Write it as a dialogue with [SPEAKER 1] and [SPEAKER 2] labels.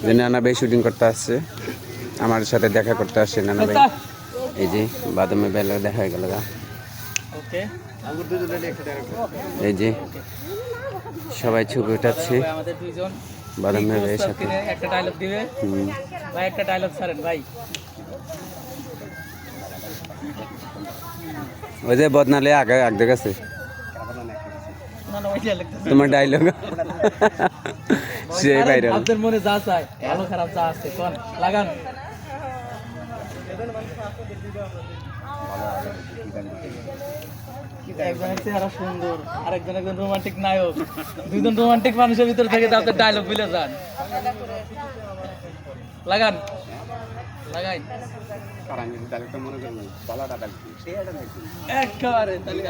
[SPEAKER 1] যে নানা ভাই শুটিং করতে আসছে, আমার সাথে দেখা করতে আসছে নানা ভাই। এই যে বাদামে বেলা দেখা হয়ে গেল। এই যে সবাই ছবি উঠাচ্ছে বাদামের ভাইয়ের সাথে।
[SPEAKER 2] একটা ডায়লগ দিবে ভাই, একটা ডায়লগ ছাড়েন ভাই।
[SPEAKER 1] ওই যে বদনালে আগে আগে গেছে তোমার ডায়লগ সে বাইরে
[SPEAKER 2] আপনার মনে যা চায়, ভালো খারাপ যা আছে কোন লাগান। একজনের চেহারা সুন্দর, আরেকজন একজন রোমান্টিক নায়ক, দুইজন রোমান্টিক মানুষের ভিতর থেকে আপনার ডায়লগ ভুলে যান। লাগান লাগাই একেবারে তাহলে